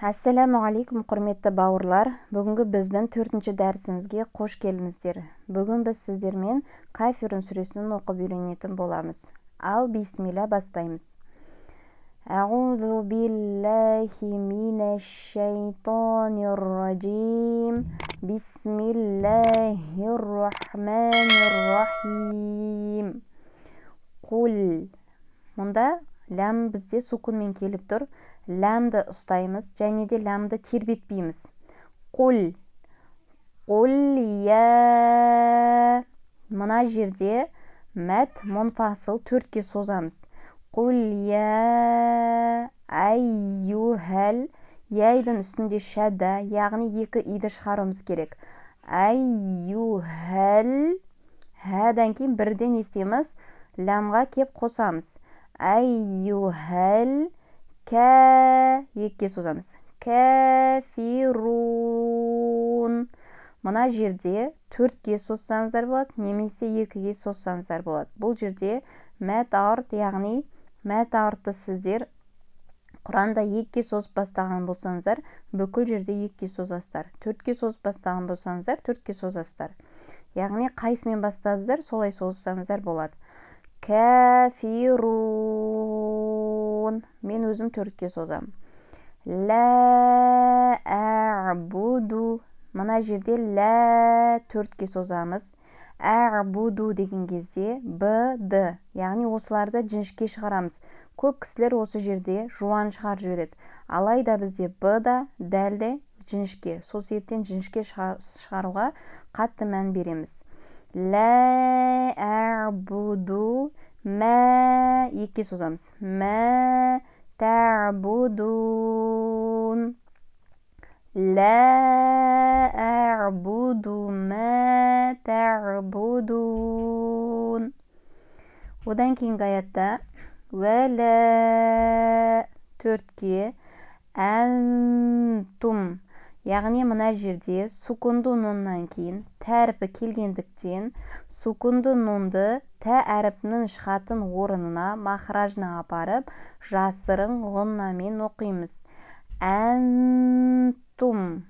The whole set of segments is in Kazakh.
Assalamu алейкум, құрметті бауырлар. Бүгінгі біздің 4-ші дәрісімізге қош келдіңіздер. Бүгін біз сіздермен Кафирун сүресін оқып үйренетін боламыз. Ал бисмилла бастаймыз. Аузу биллахи минаш шайтанир раджим. Бисмиллахир рахманир рахим. Қул. Мұнда ләм бізде сукунмен келіп тұр. Ләмді ұстаймыз, және де ләмді тербетпейміз. Қул. Қул я. Мына жерде мәт мұнфасыл 4-ке созамыз. Қул я айюхәл. Яйдың үстінде шәдда, яғни 2 иді шығаруымыз керек. Айюхәл. Хәдан кейін бірден естеміз, ләмға кеп қосамыз. Айюхәл. Кә, 2-ке созамыз. Кәфирун. Мына жерде 4-ке созсаңыздар болады, немесе 2-ге созсаңыздар болады. Бұл жерде мәт арт, яғни мәт артты сіздер Құранда 2-ке созып бастаған болсаңыздар, бүкіл жерде 2-ке созасыздар. 4-ке созып бастаған болсаңыздар, 4-ке созасыздар. Яғни қайсымен бастадыңыздар, солай созсаңыздар болады. Кәфирун. Мен өзім 4-ке созам. Лә ә'буду. Мына жерде лә 4-ке созамыз. Ә'буду деген кезде б-д. Яғни осыларды жіңішке шығарамыз. Көп кісілер осы жерде жуан шығарып жібереді. Алайда бізде б-да, дәлде жіңішке. Сол себептен жіңішке шығаруға қатты мән береміз. Лә ә'буду. Мә, 2-ке созамыз. Мә тә'будун. Лә ә'буду мә тә'будун. Одан кейінгі аятта вәлә 4-ке әнтум. Яғни мына жерде сукунду нуннан кейін тәріпі келгендіктен сукунду нунды тә әріпінің шығатын орынына, махражына апарып, жасырын ғұннамен оқимыз. Әнтум.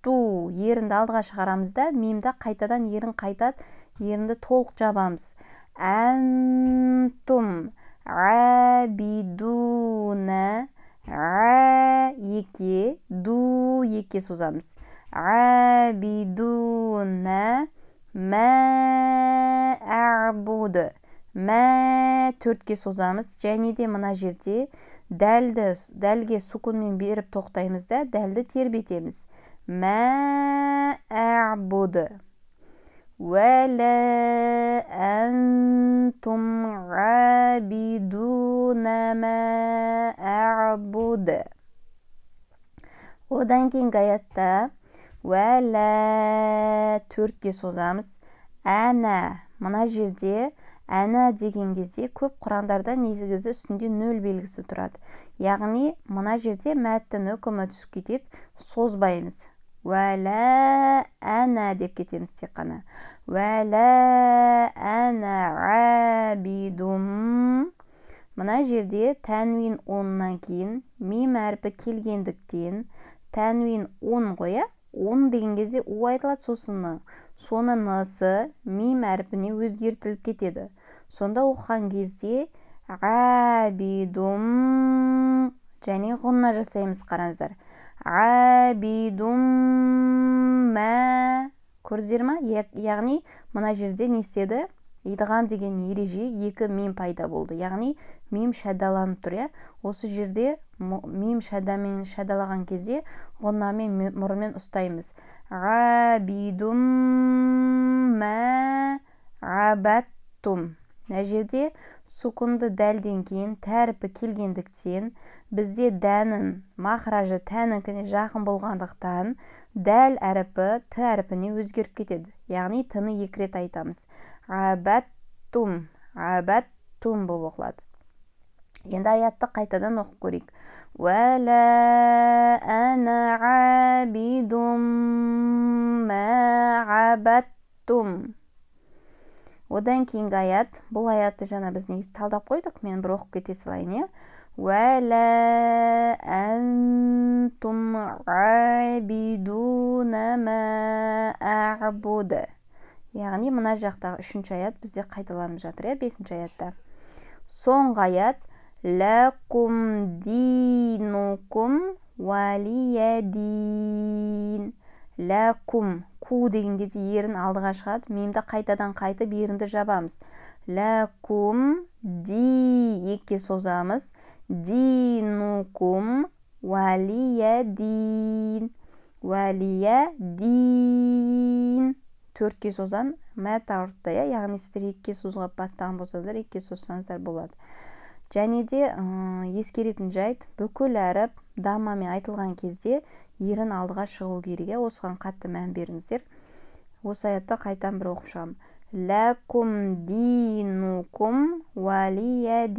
Ту. Ерінді алдыға шығарамызда, мимді қайтадан ерін қайтат, ерінді толық жабамыз. Әнтум. Әбидуна. Ә-2, ду 2-ке созамыз. Әбидуна мә ә'буду. Мә 4-ке созамыз, және де мына жерде дәлге сукунмен беріп тоқтаймыз да, дәлді тербетеміз. Мә ә'буду. Вәлә әнтум ғабидуна мә ә'буду. Одан кейінгі аятта вәлә 4-ке созамыз. Әнә. Мына жерде әнә деген кезде көп құрандарда негізі үстінде 0 белгісі тұрады. Яғни мына жерде мәттің үкімі түсіп кетеді, созбаймыз. Вәлә әнә деп кетеміз тек қана. Вәлә әнә ғабидум. Мына жерде тәнвин оннан кейін мим әрпі келгендіктен тәнвин он қоя. Он деген кезде у айтылады, соны нысы мим әрпіне өзгертіліп кетеді. Сонда оқыған кезде ғабидум және ғұнна жасаймыз, қараңыздар. Ғабидум мә. Көрдіңіздер ма? Яғни мына жерде не істеді? Идғам деген ереже 2 мим пайда болды. Яғни мим шәддаланып тұр. Осы жерде мим шәддамен шәддалаған кезде ғұннамен мұрынмен ұстаймыз. Ғабидум мә ғабаттум. Мына жерде сукунды дәлден кейін тәріпі келгендіктен бізде дәнін, махражы тәнікіне жақын болғандықтан дәл әріпі т әріпіне өзгеріп кетеді. Яғни тыны 2 рет айтамыз. Ғабаттум. Ғабаттум болып оқылады. Енді аятты қайтадан оқып көрейік. Вәлә әнә ғабидум мә ғабаттум. Одан кейінгі аят, бұл аятты жаңа біз негізі талдап қойдық, мен бір оқып кете салайын. Вәлә әнтум أنتم عابدون ما أعبد. яғни мына жақтағы 3-ші аят бізде қайталанып жатыр, 5-ші аятта. Соңғы аят ләкум динукум валиядин. Ләкум, ку деген кезде ерін алдыға шығады, мемді қайтадан қайтып ерінді жабамыз. Ләкум ди, екке созамыз. Динукум валиядин. Валиядин. Төртке созам, мәт ауыртты, яғни сіздер екке созға бастаған болсаңыздар, екке созсаңыздар болады. Және де ескеретін жайт, бүкіл әріп даммамен айтылған кезде ерін алдыға шығу керек. Осыған қатты мән беріңіздер. Осы аятты қайтан бір оқып шығамын. Ләкум динукум валиядин.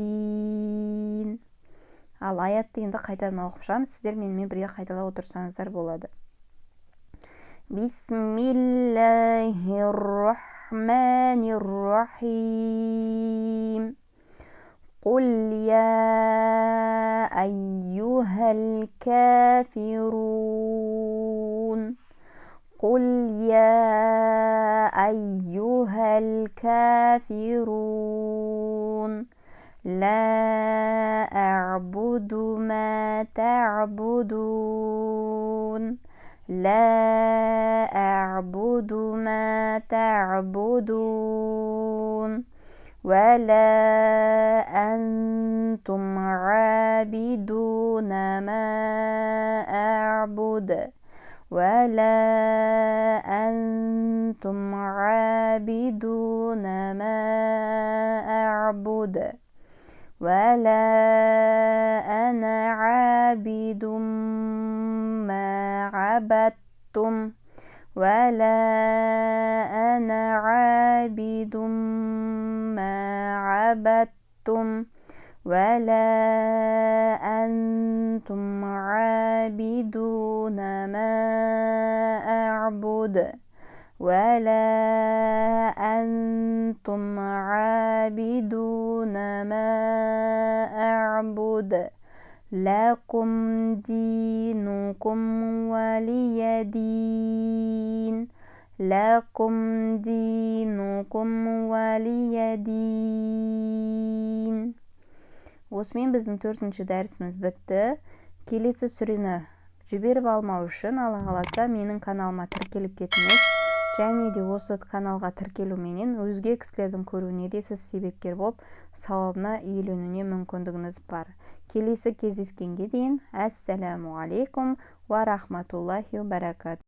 Ал аятты енді қайтадан оқып шығамын. Сіздер менімен бірге қайталап отырсаңыздар болады. Бисмиллахир-рахманир-рахим. قل يا أيها الكافرون. قل يا أيها الكافرون لا أعبد ما تعبدون. لا أعبد ما تعبدون ولا أنتم عابدون ما أعبد. ولا أنتم عابدون ما أعبد. ولا أنا عابد ما عبدتم. ولا أنا عابد ما عبدتم. ولا أنتم عابدون ما أعبد. ولا أنتم عابدون ما أعبد. لكم دينكم ولي دين. لكم دينكم ولي دين. Осымен біздің 4-ші дәрісіміз бітті. Келесі сүрені жіберіп алмау үшін, Алла қаласа, менің каналыма тіркеліп кетіңіз. Және де осы каналға тіркелуменен өзге кісілердің көруіне де сіз себепкер болып, сауабына иеленуіне мүмкіндігіңіз бар. Келесі кездескенге дейін, әссәләму алейкум ва рахматуллахи ва баракатух.